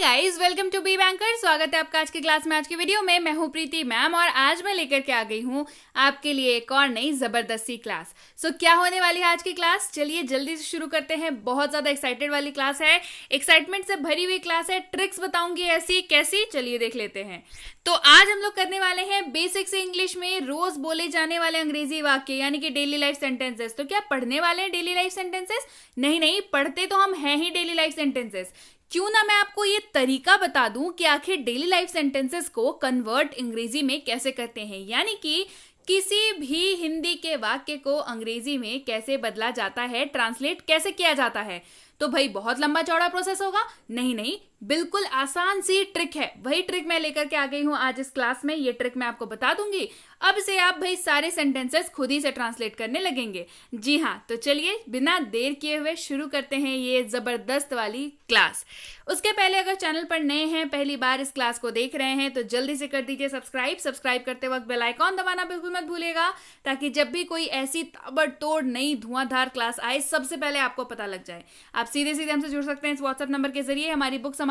Guys, welcome to be banker. स्वागत है आपका आज की क्लास में। आज की वीडियो में मैं हूं प्रीति मैम और आज मैं लेकर के आ गई हूं आपके लिए एक और नई जबरदस्ती क्लास। क्या होने वाली है आज की क्लास, चलिए जल्दी से शुरू करते हैं। बहुत ज्यादा एक्साइटेड वाली क्लास है, एक्साइटमेंट से भरी हुई क्लास है। ट्रिक्स बताऊंगी ऐसी कैसी, चलिए देख लेते हैं। तो आज हम लोग करने वाले हैं बेसिक से इंग्लिश में रोज बोले जाने वाले अंग्रेजी वाक्य यानी कि डेली लाइफ सेंटेंसेस। तो क्या पढ़ने वाले हैं डेली लाइफ सेंटेंसेस? नहीं, पढ़ते तो हम हैं ही डेली लाइफ सेंटेंसेस। क्यों ना मैं आपको ये तरीका बता दूं कि आखिर डेली लाइफ सेंटेंसेस को कन्वर्ट अंग्रेजी में कैसे करते हैं, यानी कि किसी भी हिंदी के वाक्य को अंग्रेजी में कैसे बदला जाता है, ट्रांसलेट कैसे किया जाता है। तो भाई बहुत लंबा चौड़ा प्रोसेस होगा? नहीं, बिल्कुल आसान सी ट्रिक है। वही ट्रिक मैं लेकर के आ गई हूं आज इस क्लास में। ये ट्रिक मैं आपको बता दूंगी। अब से आप भाई सारे सेंटेंसेस खुद ही से ट्रांसलेट करने लगेंगे। जी हाँ, तो चलिए बिना देर किए हुए शुरू करते हैं ये जबरदस्त वाली क्लास। उसके पहले अगर चैनल पर नए हैं, पहली बार इस क्लास को देख रहे हैं, तो जल्दी से कर दीजिए सब्सक्राइब करते वक्त बेल आइकॉन दबाना बिल्कुल मत भूलिएगा, ताकि जब भी कोई ऐसी ताबड़तोड़ नई धुआंधार क्लास आए सबसे पहले आपको पता लग जाए। आप सीधे हमसे जुड़ सकते हैं इस व्हाट्सएप नंबर के जरिए हमारी बुक्स,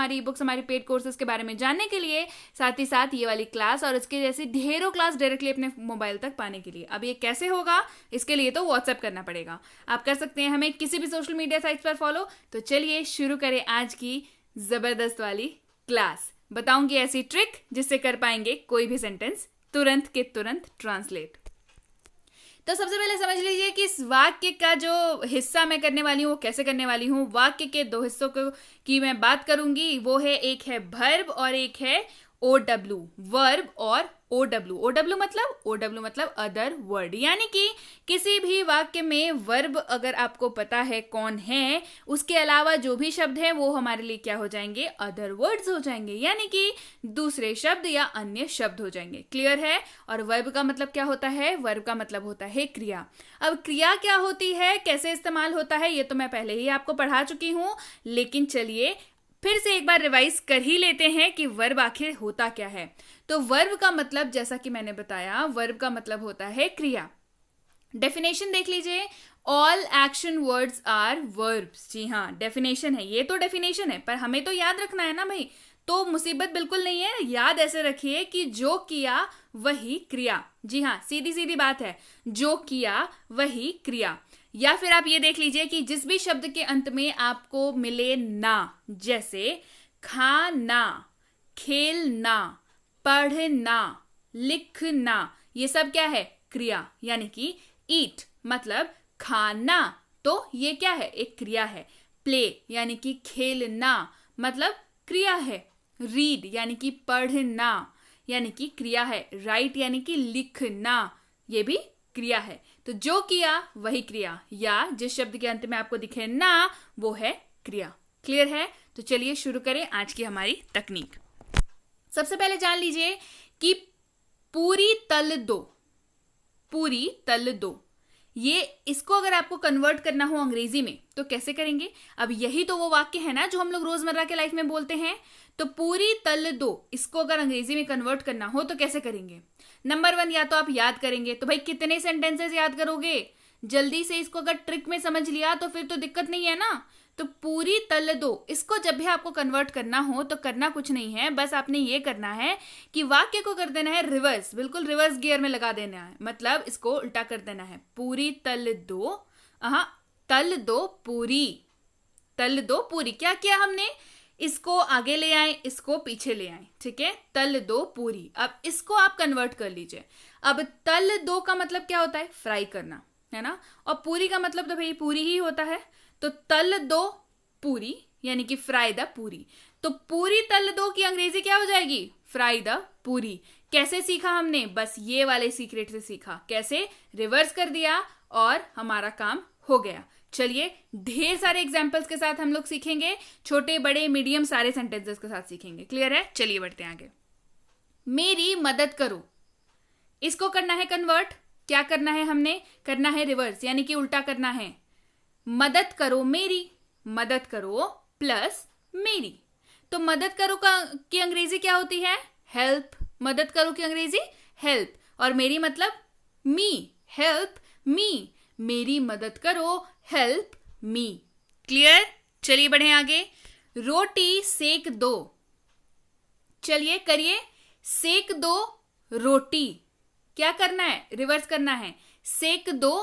हमारी पेड कोर्सेज के बारे में जानने के लिए, साथ ही साथ ये वाली क्लास और इसके जैसी ढेरों क्लास डायरेक्टली अपने मोबाइल तक पाने के लिए। अब ये कैसे होगा, इसके लिए तो व्हाट्सएप करना पड़ेगा। आप कर सकते हैं हमें किसी भी सोशल मीडिया साइट्स पर फॉलो। तो चलिए शुरू करें आज की जबरदस्त वाली क्लास। बताऊंगी ऐसी ट्रिक जिससे कर पाएंगे कोई भी सेंटेंस तुरंत के तुरंत ट्रांसलेट। तो सबसे पहले समझ लीजिए कि इस वाक्य का जो हिस्सा मैं करने वाली हूँ वो कैसे करने वाली हूँ। वाक्य के दो हिस्सों की मैं बात करूंगी। वो है, एक है वर्ब और एक है OW। वर्ब और OW मतलब अदर वर्ड, यानी कि किसी भी वाक्य में वर्ब अगर आपको पता है कौन है, उसके अलावा जो भी शब्द है वो हमारे लिए क्या हो जाएंगे, अदर वर्ड्स हो जाएंगे, यानी कि दूसरे शब्द या अन्य शब्द हो जाएंगे। क्लियर है? और वर्ब का मतलब क्या होता है? वर्ब का मतलब होता है क्रिया। अब क्रिया क्या होती है, कैसे इस्तेमाल होता है, ये तो मैं पहले ही आपको पढ़ा चुकी हूं, लेकिन चलिए फिर से एक बार रिवाइज कर ही लेते हैं कि वर्ब आखिर होता क्या है। तो वर्ब का मतलब, जैसा कि मैंने बताया, वर्ब का मतलब होता है क्रिया। डेफिनेशन देख लीजिए, all action words are verbs. जी हाँ, डेफिनेशन है, ये तो डेफिनेशन है, पर हमें तो याद रखना है ना भाई। तो मुसीबत बिल्कुल नहीं है, याद ऐसे रखिए कि जो किया वही क्रिया। जी हाँ, सीधी सीधी बात है, जो किया वही क्रिया। या फिर आप ये देख लीजिए कि जिस भी शब्द के अंत में आपको मिले ना, जैसे खाना, खेलना, पढ़ना, लिखना, ये सब क्या है, क्रिया। यानी कि ईट मतलब खाना, तो ये क्या है, एक क्रिया है। प्ले यानी कि खेलना मतलब क्रिया है। रीड यानी कि पढ़ना, यानी कि क्रिया है। राइट यानी कि लिखना, ये भी क्रिया है। तो जो किया वही क्रिया, या जिस शब्द के अंत में आपको दिखे ना वो है क्रिया। क्लियर है? तो चलिए शुरू करें आज की हमारी तकनीक। सबसे पहले जान लीजिए कि पूरी तल दो, ये इसको अगर आपको कन्वर्ट करना हो अंग्रेजी में तो कैसे करेंगे। अब यही तो वो वाक्य है ना जो हम लोग रोजमर्रा के लाइफ में बोलते हैं। तो पूरी तल दो, इसको अगर अंग्रेजी में कन्वर्ट करना हो तो कैसे करेंगे। नंबर 1, या तो आप याद करेंगे। तो भाई कितने सेंटेंसेस याद करोगे? जल्दी से इसको अगर ट्रिक में समझ लिया तो फिर तो दिक्कत नहीं है ना। तो पूरी तल दो, इसको जब भी आपको कन्वर्ट करना हो तो करना कुछ नहीं है, बस आपने ये करना है कि वाक्य को कर देना है रिवर्स, बिल्कुल रिवर्स गियर में लगा देना है, मतलब इसको उल्टा कर देना है। पूरी तल दो, तल दो पूरी। क्या किया हमने, इसको आगे ले आए, इसको पीछे ले आए, ठीक है। तल दो पूरी। अब इसको आप कन्वर्ट कर लीजिए। अब तल दो का मतलब क्या होता है, फ्राई करना, है ना। और पूरी का मतलब तो भाई पूरी ही होता है। तो तल दो पूरी यानी कि फ्राई द पूरी। तो पूरी तल दो की अंग्रेजी क्या हो जाएगी, फ्राई द पूरी। कैसे सीखा हमने, बस ये वाले सीक्रेट से सीखा। कैसे, रिवर्स कर दिया और हमारा काम हो गया। चलिए ढेर सारे एग्जाम्पल्स के साथ हम लोग सीखेंगे, छोटे बड़े मीडियम सारे सेंटेंसेस के साथ सीखेंगे। क्लियर है? चलिए बढ़ते हैं आगे। मेरी मदद करो, इसको करना है कन्वर्ट। क्या करना है हमने, करना है रिवर्स, यानी कि उल्टा करना है। मदद करो मेरी, मदद करो प्लस मेरी। तो मदद करो की अंग्रेजी क्या होती है, हेल्प। मदद करो की अंग्रेजी हेल्प, और मेरी मतलब मी, हेल्प मी। मेरी मदद करो, हेल्प मी। क्लियर? चलिए बढ़े आगे। रोटी सेक दो, चलिए करिए, सेक दो रोटी। क्या करना है, रिवर्स करना है, सेक दो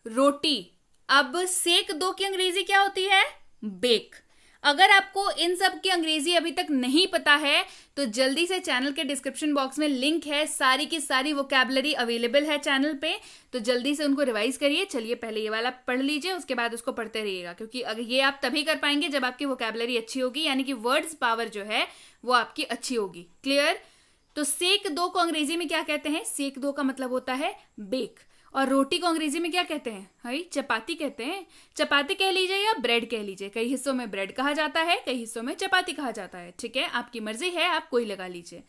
रोटी। अब सेक दो की अंग्रेजी क्या होती है, बेक। अगर आपको इन सब की अंग्रेजी अभी तक नहीं पता है तो जल्दी से चैनल के डिस्क्रिप्शन बॉक्स में लिंक है, सारी की सारी वोकैबुलरी अवेलेबल है चैनल पे, तो जल्दी से उनको रिवाइज करिए। चलिए पहले ये वाला पढ़ लीजिए, उसके बाद उसको पढ़ते रहिएगा, क्योंकि अगर ये आप तभी कर पाएंगे जब आपकी वोकैबुलरी अच्छी होगी, यानी कि वर्ड्स पावर जो है वो आपकी अच्छी होगी। क्लियर? तो सेक दो को अंग्रेजी में क्या कहते हैं, सेक दो का मतलब होता है बेक। और रोटी को अंग्रेजी में क्या कहते हैं, भाई चपाती कहते हैं। चपाती कह लीजिए या ब्रेड कह लीजिए, कई हिस्सों में ब्रेड कहा जाता है, कई हिस्सों में चपाती कहा जाता है। ठीक है, आपकी मर्जी है, आप कोई लगा लीजिए।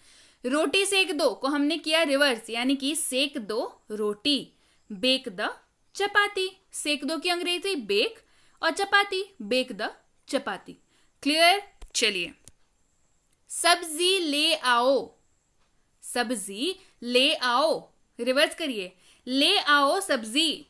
रोटी सेक दो को हमने किया रिवर्स, यानी कि सेक दो रोटी, बेक द चपाती। सेक दो की अंग्रेजी बेक और चपाती, बेक द चपाती। क्लियर? चलिए, सब्जी ले आओ, सब्जी ले आओ, रिवर्स करिए, ले आओ सब्जी।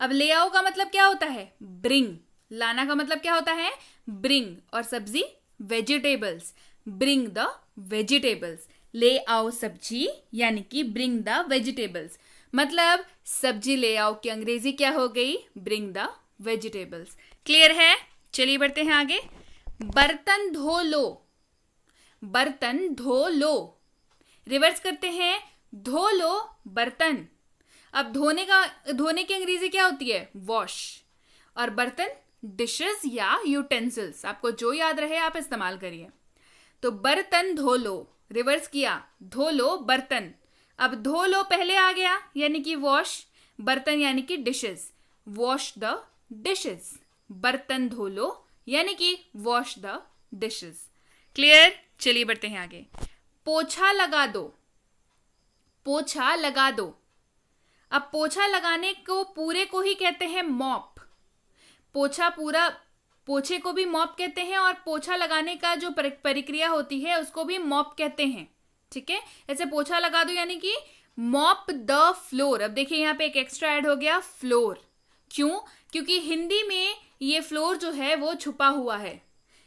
अब ले आओ का मतलब क्या होता है, ब्रिंग। लाना का मतलब क्या होता है, ब्रिंग। और सब्जी वेजिटेबल्स, ब्रिंग द वेजिटेबल्स। ले आओ सब्जी यानी कि ब्रिंग द वेजिटेबल्स। मतलब सब्जी ले आओ की अंग्रेजी क्या हो गई, ब्रिंग द वेजिटेबल्स। क्लियर है? चलिए बढ़ते हैं आगे। बर्तन धो लो, बर्तन धो लो, रिवर्स करते हैं, धो लो बर्तन। अब धोने की अंग्रेजी क्या होती है, वॉश। और बर्तन डिशेस या यूटेंसिल्स, आपको जो याद रहे आप इस्तेमाल करिए। तो बर्तन धो लो, रिवर्स किया, धो लो बर्तन। अब धो लो पहले आ गया यानी कि वॉश, बर्तन यानी कि डिशेस, वॉश द डिशेस। बर्तन धो लो यानी कि वॉश द डिशेस। क्लियर? चलिए बढ़ते हैं आगे। पोछा लगा दो, पोछा लगा दो। अब पोछा लगाने को पूरे को ही कहते हैं मॉप। पोछा पूरा, पोछे को भी मॉप कहते हैं और पोछा लगाने का जो प्रक्रिया होती है उसको भी मॉप कहते हैं। ठीक है, ऐसे पोछा लगा दो यानी कि मॉप द फ्लोर। अब देखिए यहाँ पे एक एक्स्ट्रा ऐड हो गया, फ्लोर। क्यों? क्योंकि हिंदी में ये फ्लोर जो है वो छुपा हुआ है।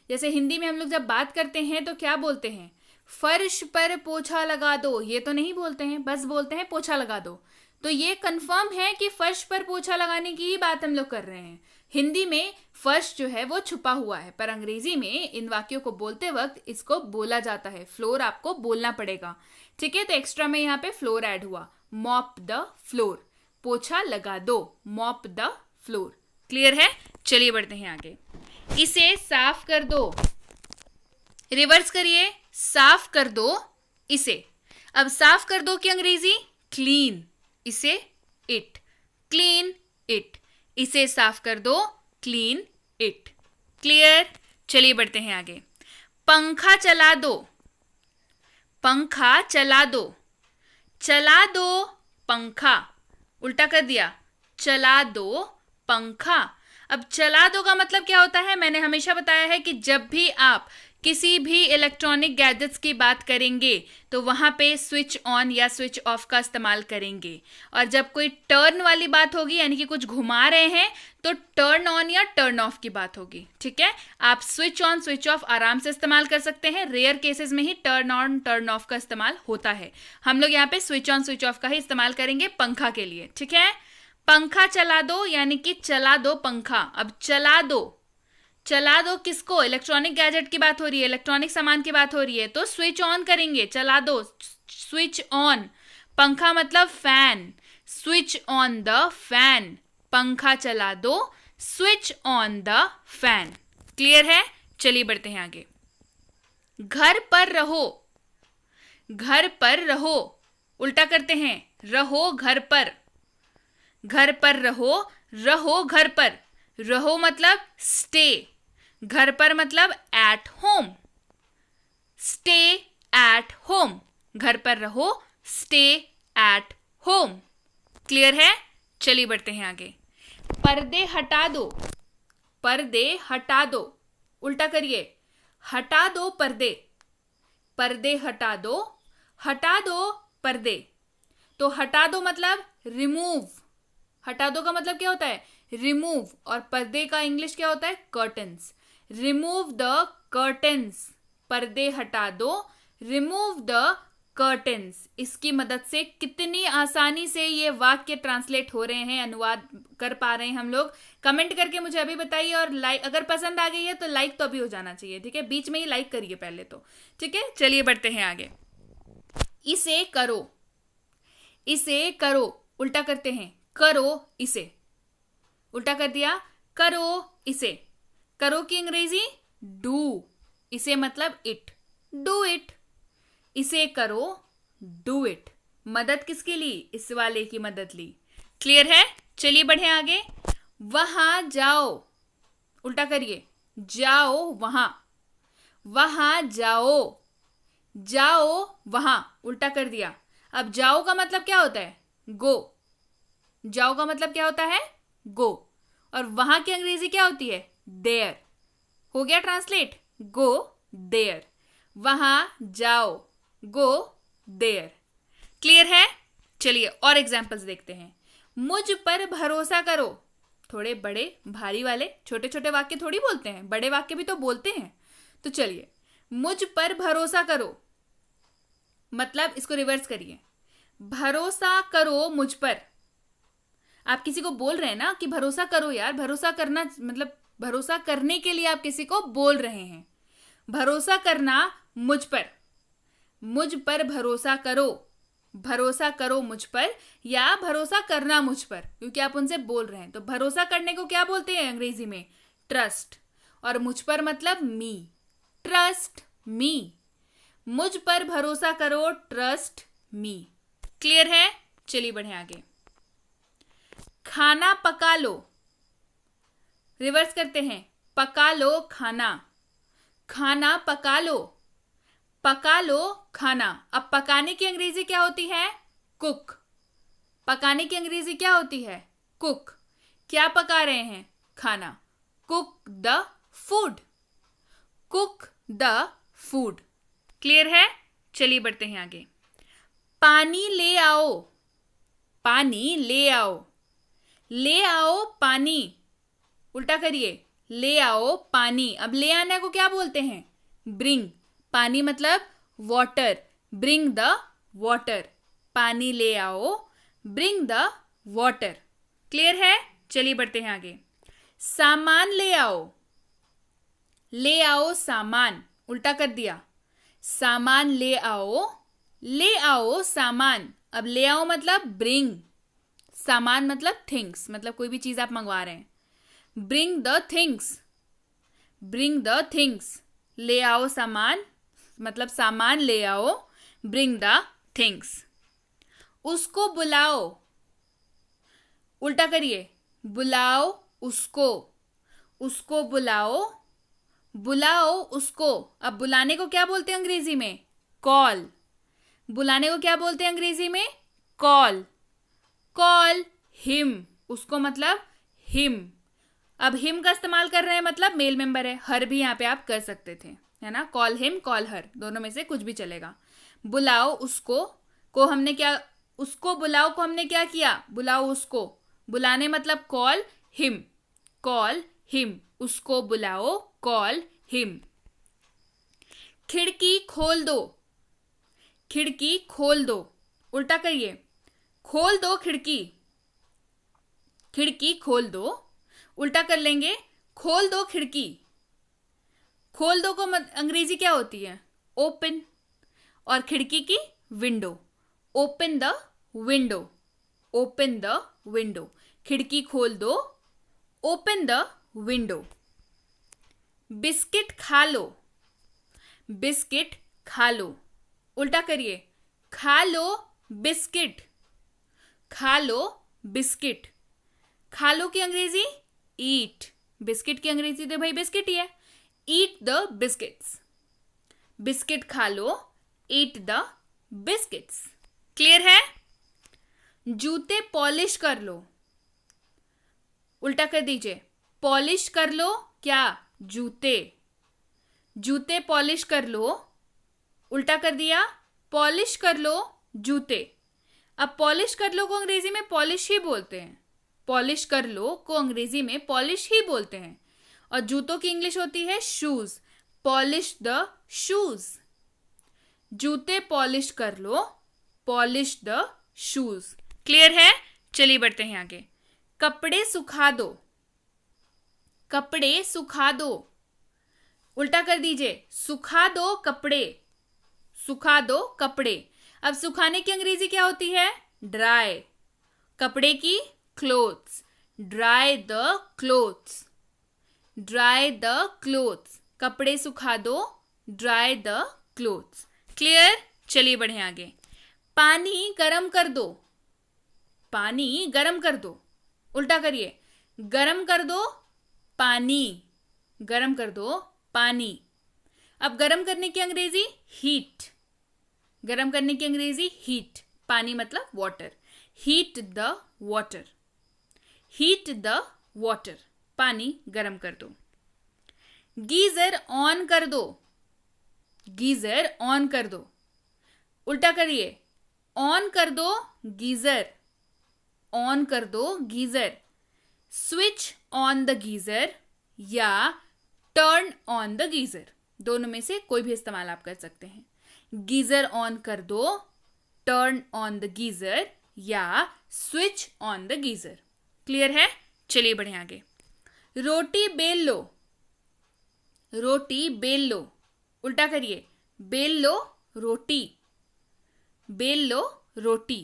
जैसे हिंदी में हम लोग जब बात करते हैं तो क्या बोलते हैं, फर्श पर पोछा लगा दो, ये तो नहीं बोलते हैं, बस बोलते हैं पोछा लगा दो। तो ये कंफर्म है कि फर्श पर पोछा लगाने की ही बात हम लोग कर रहे हैं। हिंदी में फर्श जो है वो छुपा हुआ है, पर अंग्रेजी में इन वाक्यों को बोलते वक्त इसको बोला जाता है, फ्लोर आपको बोलना पड़ेगा। ठीक है, तो एक्स्ट्रा में यहाँ पे फ्लोर ऐड हुआ, मॉप द फ्लोर, पोछा लगा दो, मॉप द फ्लोर। क्लियर है? चलिए बढ़ते हैं आगे। इसे साफ कर दो, रिवर्स करिए, साफ कर दो इसे। अब साफ कर दो की अंग्रेजी क्लीन, इसे इट, क्लीन इट। इसे साफ कर दो, क्लीन इट। क्लियर? चलिए बढ़ते हैं आगे। पंखा चला दो, पंखा चला दो, चला दो पंखा, उल्टा कर दिया, चला दो पंखा। अब चला दो का मतलब क्या होता है, मैंने हमेशा बताया है कि जब भी आप किसी भी इलेक्ट्रॉनिक गैजेट्स की बात करेंगे तो वहां पे स्विच ऑन या स्विच ऑफ का इस्तेमाल करेंगे। और जब कोई टर्न वाली बात होगी यानी कि कुछ घुमा रहे हैं तो टर्न ऑन या टर्न ऑफ की बात होगी। ठीक है, आप स्विच ऑन स्विच ऑफ आराम से इस्तेमाल कर सकते हैं, रेयर केसेस में ही टर्न ऑन टर्न ऑफ का इस्तेमाल होता है। हम लोग यहाँ पे स्विच ऑन स्विच ऑफ का ही इस्तेमाल करेंगे पंखा के लिए। ठीक है, पंखा चला दो यानी कि चला दो पंखा। अब चला दो, चला दो किसको, इलेक्ट्रॉनिक गैजेट की बात हो रही है, इलेक्ट्रॉनिक सामान की बात हो रही है, तो स्विच ऑन करेंगे, चला दो, स्विच ऑन। पंखा मतलब fan, switch on the fan, पंखा चला दो, switch on the fan. Clear है? चलिए बढ़ते हैं आगे। घर पर रहो, घर पर रहो, उल्टा करते हैं, रहो घर पर, घर पर रहो, रहो घर पर। रहो मतलब स्टे, घर पर मतलब at home, stay at home, घर पर रहो, स्टे एट होम। क्लियर है? चलिए बढ़ते हैं आगे। पर्दे हटा दो, पर्दे हटा दो, उल्टा करिए, हटा दो पर्दे, पर्दे हटा दो, हटा दो पर्दे। तो हटा दो मतलब रिमूव, हटा दो का मतलब क्या होता है, रिमूव। और पर्दे का इंग्लिश क्या होता है, कर्टन्स। रिमूव द कर्टन्स, पर्दे हटा दो, रिमूव द कर्टन्स। इसकी मदद से कितनी आसानी से ये वाक्य ट्रांसलेट हो रहे हैं, अनुवाद कर पा रहे हैं हम लोग, कमेंट करके मुझे अभी बताइए। और लाइक, अगर पसंद आ गई है तो लाइक तो अभी हो जाना चाहिए, ठीक है, बीच में ही लाइक करिए पहले तो, ठीक है। चलिए बढ़ते हैं आगे। इसे करो, इसे करो, उल्टा करते हैं, करो इसे, उल्टा कर दिया, करो इसे। करो की अंग्रेजी डू, इसे मतलब इट, डू इट। इसे करो, डू इट। मदद किसकी ली? इस वाले की मदद ली। क्लियर है? चलिए बढ़े आगे। वहां जाओ, उल्टा करिए, जाओ वहां, वहां जाओ, जाओ वहां, उल्टा कर दिया। अब जाओ का मतलब क्या होता है? गो। जाओ का मतलब क्या होता है? गो। और वहां की अंग्रेजी क्या होती है? देयर। हो गया ट्रांसलेट, गो देयर। वहां जाओ, गो देयर। क्लियर है? चलिए और एग्जाम्पल्स देखते हैं। मुझ पर भरोसा करो। थोड़े बड़े भारी वाले, छोटे छोटे वाक्य थोड़ी बोलते हैं, बड़े वाक्य भी तो बोलते हैं। तो चलिए, मुझ पर भरोसा करो मतलब इसको रिवर्स करिए, भरोसा करो मुझ पर। आप किसी को बोल रहे हैं ना कि भरोसा करो यार, भरोसा करना मतलब भरोसा करने के लिए आप किसी को बोल रहे हैं। भरोसा करना मुझ पर भरोसा करो, भरोसा करो मुझ पर, या भरोसा करना मुझ पर, क्योंकि आप उनसे बोल रहे हैं। तो भरोसा करने को क्या बोलते हैं अंग्रेजी में? ट्रस्ट। और मुझ पर मतलब मी, ट्रस्ट मी। मुझ पर भरोसा करो, ट्रस्ट मी। क्लियर है? चलिए बढ़े आगे। खाना पका लो, रिवर्स करते हैं, पका लो खाना, खाना पका लो, पका लो खाना। अब पकाने की अंग्रेजी क्या होती है? कुक। पकाने की अंग्रेजी क्या होती है? कुक। क्या पका रहे हैं? खाना। Cook the food, cook the food. Clear है? चलिए बढ़ते हैं आगे। पानी ले आओ, पानी ले आओ, ले आओ पानी, उल्टा करिए, ले आओ पानी। अब ले आने को क्या बोलते हैं? ब्रिंग। पानी मतलब वाटर, ब्रिंग द वाटर। पानी ले आओ, ब्रिंग द वाटर। क्लियर है? चलिए बढ़ते हैं आगे। सामान ले आओ, ले आओ सामान, उल्टा कर दिया, सामान ले आओ, ले आओ सामान। अब ले आओ मतलब ब्रिंग, सामान मतलब थिंग्स, मतलब कोई भी चीज आप मंगवा रहे हैं। Bring the things, bring the things. ले आओ सामान मतलब सामान ले आओ, ब्रिंग द थिंग्स। उसको बुलाओ, उल्टा करिए, बुलाओ उसको, उसको बुलाओ, बुलाओ उसको। अब बुलाने को क्या बोलते हैं अंग्रेजी में? कॉल। बुलाने को क्या बोलते हैं अंग्रेजी में? कॉल। कॉल हिम, उसको मतलब हिम। अब हिम का इस्तेमाल कर रहे हैं मतलब मेल मेंबर है, हर भी यहाँ पे आप कर सकते थे, है ना। कॉल हिम, कॉल हर, दोनों में से कुछ भी चलेगा। बुलाओ उसको को हमने क्या, उसको बुलाओ को हमने क्या किया? बुलाओ उसको। बुलाने मतलब कॉल हिम, कॉल हिम। उसको बुलाओ, कॉल हिम। खिड़की खोल दो, खिड़की खोल दो, उल्टा करिए, खोल दो खिड़की, खिड़की खोल दो। उल्टा कर लेंगे, खोल दो खिड़की। खोल दो को अंग्रेजी क्या होती है? ओपन। और खिड़की की window, open the window, open the window. खिड़की खोल दो, ओपन द विंडो। बिस्किट खा लो, बिस्किट खा लो, उल्टा करिए, खा लो बिस्किट, खा लो बिस्किट। खा लो की अंग्रेजी ईट, बिस्किट की अंग्रेजी तो भाई बिस्किट ही है। ईट द बिस्किट्स, बिस्किट खा लो, ईट द बिस्किट्स। क्लियर है? जूते पॉलिश कर लो, उल्टा कर दीजिए, पॉलिश कर लो क्या? जूते। जूते पॉलिश कर लो, उल्टा कर दिया, पॉलिश कर लो जूते। अब पॉलिश कर लो को अंग्रेजी में पॉलिश ही बोलते हैं, पॉलिश कर लो को अंग्रेजी में पॉलिश ही बोलते हैं। और जूतों की इंग्लिश होती है शूज, पॉलिश द शूज। जूते पॉलिश कर लो, पॉलिश द शूज। क्लियर है? चलिए बढ़ते हैं आगे। कपड़े सुखा दो, कपड़े सुखा दो। उल्टा कर दीजिए, सुखा दो कपड़े, सुखा दो कपड़े। अब सुखाने की अंग्रेजी क्या होती है? ड्राई। कपड़े की clothes, dry the clothes, dry the clothes. कपड़े सुखा दो, ड्राई द क्लोथ्स। क्लियर? चलिए बढ़े आगे। पानी गरम कर दो, पानी गरम कर दो। उल्टा करिए, गरम कर दो पानी, गरम कर दो पानी। अब गरम करने की अंग्रेजी हीट, गरम करने की अंग्रेजी हीट। पानी मतलब water, heat the water, heat the water. पानी गरम कर दो। गीजर ऑन कर दो, गीजर ऑन कर दो। उल्टा करिए, ऑन कर दो गीजर, ऑन कर दो geyser. Switch on the geyser या टर्न ऑन द गीजर, दोनों में से कोई भी इस्तेमाल आप कर सकते हैं। गीजर ऑन कर दो, टर्न ऑन द गीजर या switch on the geyser. Clear है? चलिए बढ़े आगे। रोटी बेल लो, रोटी बेल लो। उल्टा करिए, बेल लो रोटी, बेल लो रोटी।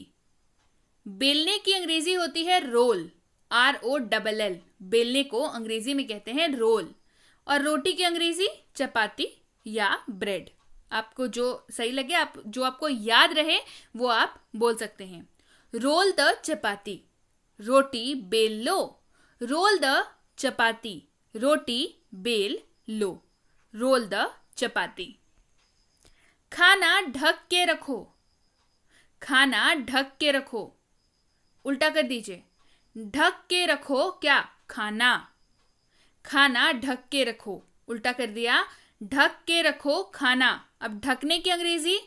बेलने की अंग्रेजी होती है रोल, ROLL। बेलने को अंग्रेजी में कहते हैं रोल। और रोटी की अंग्रेजी चपाती या ब्रेड। आपको जो सही लगे, आप जो आपको याद रहे वो आप बोल सकते हैं। रोल द चपाती, रोटी बेल लो। रोल द चपाती, रोटी बेल लो। Roll the chapati. खाना ढक के रखो, खाना ढक के रखो। उल्टा कर दीजिए, ढक के रखो क्या? खाना, खाना ढक के रखो। उल्टा कर दिया, ढक के रखो खाना। अब ढकने की अंग्रेजी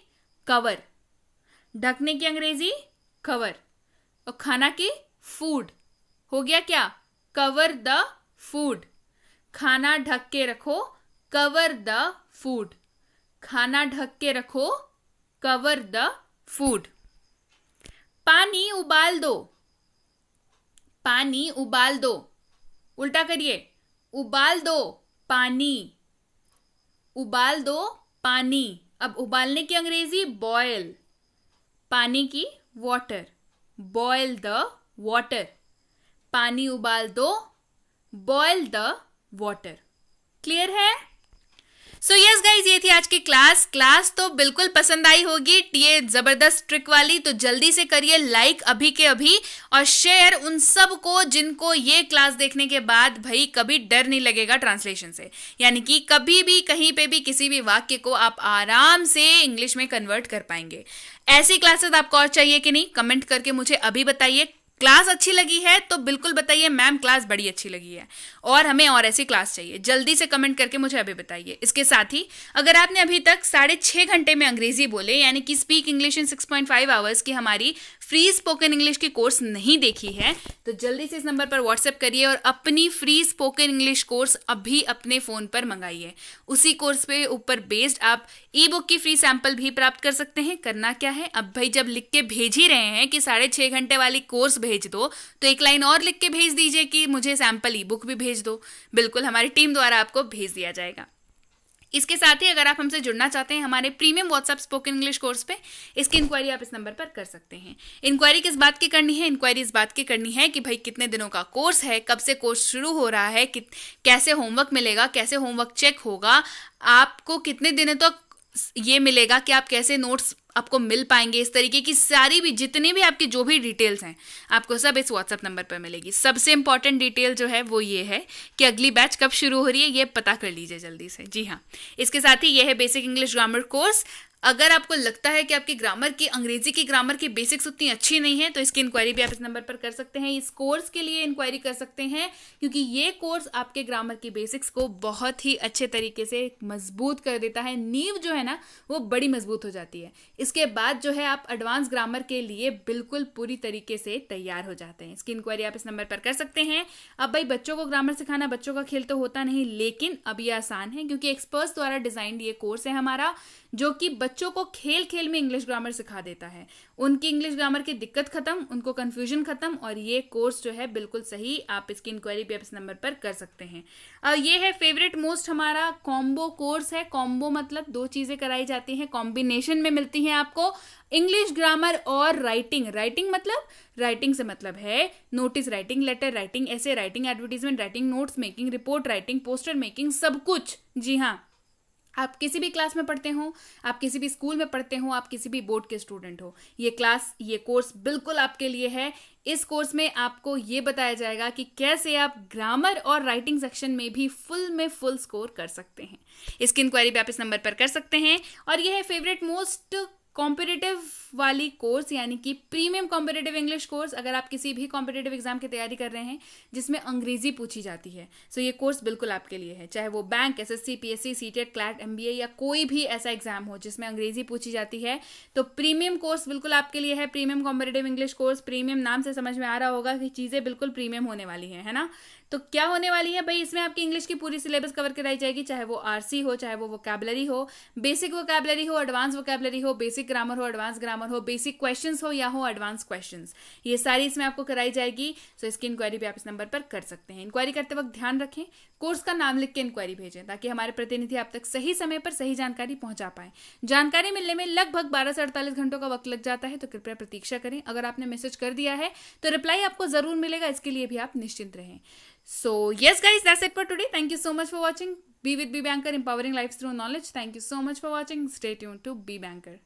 कवर, ढकने की अंग्रेजी कवर। और खाना की फूड हो गया क्या? Cover the food. खाना ढक के रखो, कवर द फूड। खाना ढक के रखो, कवर द फूड। पानी उबाल दो, पानी उबाल दो। उल्टा करिए, उबाल दो पानी, उबाल दो पानी। अब उबालने की अंग्रेजी बॉयल, पानी की वाटर, बॉयल द वाटर। पानी उबाल दो, बॉयल द वाटर। क्लियर है? सो यस गाइज, ये थी आज की क्लास तो बिल्कुल पसंद आई होगी, ये जबरदस्त ट्रिक वाली। तो जल्दी से करिए लाइक अभी के अभी, और शेयर उन सब को जिनको ये क्लास देखने के बाद भाई कभी डर नहीं लगेगा ट्रांसलेशन से। यानी कि कभी भी कहीं पे भी किसी भी वाक्य को आप आराम से इंग्लिश में कन्वर्ट कर पाएंगे। ऐसी क्लासेस आपको और चाहिए कि नहीं? कमेंट करके मुझे अभी बताइए। क्लास अच्छी लगी है तो बिल्कुल बताइए मैम क्लास बड़ी अच्छी लगी है और हमें और ऐसी क्लास चाहिए। जल्दी से कमेंट करके मुझे अभी बताइए। इसके साथ ही अगर आपने अभी तक 6.5 घंटे में अंग्रेजी बोले यानी कि स्पीक इंग्लिश इन 6.5 आवर्स की हमारी फ्री स्पोकन इंग्लिश की कोर्स नहीं देखी है तो जल्दी से इस नंबर पर व्हाट्सएप करिए और अपनी फ्री स्पोकन इंग्लिश कोर्स अभी अपने फ़ोन पर मंगाइए। उसी कोर्स पे ऊपर बेस्ड आप ई बुक की फ्री सैंपल भी प्राप्त कर सकते हैं। करना क्या है, अब भाई जब लिख के भेज ही रहे हैं कि 6.5 घंटे वाली कोर्स भेज दो तो एक लाइन और लिख के भेज दीजिए कि मुझे सैंपल ई बुक भी भेज दो। बिल्कुल हमारी टीम द्वारा आपको भेज दिया जाएगा। इसके साथ ही अगर आप हमसे जुड़ना चाहते हैं हमारे premium WhatsApp spoken English course पे, इसकी इंक्वायरी आप इस नंबर पर कर सकते हैं। इंक्वायरी किस बात की करनी है? इंक्वायरी इस बात की करनी है कि भाई कितने दिनों का कोर्स है, कब से कोर्स शुरू हो रहा है, कैसे होमवर्क मिलेगा, कैसे होमवर्क चेक होगा, आपको कितने दिनों तक ये मिलेगा कि आप कैसे नोट्स आपको मिल पाएंगे। इस तरीके की सारी भी जितनी भी आपकी जो भी डिटेल्स हैं आपको सब इस व्हाट्सएप नंबर पर मिलेगी। सबसे इंपॉर्टेंट डिटेल जो है वो ये है कि अगली बैच कब शुरू हो रही है ये पता कर लीजिए जल्दी से। जी हाँ, इसके साथ ही ये है बेसिक इंग्लिश ग्रामर कोर्स। अगर आपको लगता है कि आपकी ग्रामर की अंग्रेजी की ग्रामर की बेसिक्स उतनी अच्छी नहीं है तो इसकी इंक्वायरी भी आप इस नंबर पर कर सकते हैं। इस कोर्स के लिए इंक्वायरी कर सकते हैं क्योंकि ये कोर्स आपके ग्रामर की बेसिक्स को बहुत ही अच्छे तरीके से मजबूत कर देता है। नींव जो है ना वो बड़ी मजबूत हो जाती है। इसके बाद जो है आप एडवांस ग्रामर के लिए बिल्कुल पूरी तरीके से तैयार हो जाते हैं। इसकी इंक्वायरी आप इस नंबर पर कर सकते हैं। अब भाई बच्चों को ग्रामर सिखाना बच्चों का खेल तो होता नहीं, लेकिन अब ये आसान है क्योंकि एक्सपर्ट्स द्वारा डिजाइंड ये कोर्स है हमारा जो कि बच्चों को खेल खेल में इंग्लिश ग्रामर सिखा देता है। उनकी इंग्लिश ग्रामर की दिक्कत खत्म, उनको कंफ्यूजन खत्म, और ये कोर्स जो है बिल्कुल सही, आप इसकी इंक्वायरी भी आप इस नंबर पर कर सकते हैं। ये है फेवरेट मोस्ट हमारा कॉम्बो कोर्स है। कॉम्बो मतलब दो चीजें कराई जाती हैं, कॉम्बिनेशन में मिलती हैं आपको, इंग्लिश ग्रामर और राइटिंग। राइटिंग से मतलब है नोटिस राइटिंग, लेटर राइटिंग, ऐसे writing, advertisement writing, notes making, report writing, poster making, सब कुछ। जी हाँ, आप किसी भी क्लास में पढ़ते हो, आप किसी भी स्कूल में पढ़ते हो, आप किसी भी बोर्ड के स्टूडेंट हो, ये कोर्स बिल्कुल आपके लिए है। इस कोर्स में आपको ये बताया जाएगा कि कैसे आप ग्रामर और राइटिंग सेक्शन में भी फुल स्कोर कर सकते हैं। इसकी इंक्वायरी भी आप इस नंबर पर कर सकते हैं। और ये है फेवरेट मोस्ट कॉम्पिटिटिव वाली कोर्स, यानी कि प्रीमियम कॉम्पिटिटिव इंग्लिश कोर्स। अगर आप किसी भी कॉम्पिटिटिव एग्जाम की तैयारी कर रहे हैं जिसमें अंग्रेजी पूछी जाती है, सो ये कोर्स बिल्कुल आपके लिए है। चाहे वो bank, SSC, PSC, CTET, CLAT, MBA या कोई भी ऐसा एग्जाम हो जिसमें अंग्रेजी पूछी जाती है, तो प्रीमियम कोर्स बिल्कुल आपके लिए है। Premium competitive English course, premium नाम से समझ में आ रहा होगा कि चीज़ें बिल्कुल प्रीमियम होने वाली है ना। तो क्या होने वाली है भाई, इसमें आपकी इंग्लिश की पूरी सिलेबस कवर कराई जाएगी, चाहे वो आरसी हो, चाहे वो वोकैबुलरी हो, बेसिक वोकैबुलरी हो, एडवांस वोकैबुलरी हो, बेसिक ग्रामर हो, एडवांस ग्रामर हो, बेसिक क्वेश्चंस हो या हो एडवांस क्वेश्चंस, ये सारी इसमें आपको कराई जाएगी। सो इसकी इंक्वायरी भी आप इस नंबर पर कर सकते हैं। इंक्वायरी करते वक्त ध्यान रखें, कोर्स का नाम लिख के इंक्वायरी भेजें ताकि हमारे प्रतिनिधि आप तक सही समय पर सही जानकारी पहुंचा पाए। जानकारी मिलने में लगभग 12 से 48 घंटों का वक्त लग जाता है, तो कृपया प्रतीक्षा करें। अगर आपने मैसेज कर दिया है तो रिप्लाई आपको जरूर मिलेगा, इसके लिए भी आप निश्चिंत रहें। So yes guys, that's it for today. Thank you so much for watching. Be with Be Banker, empowering lives through knowledge. Thank you so much for watching. Stay tuned to Be Banker.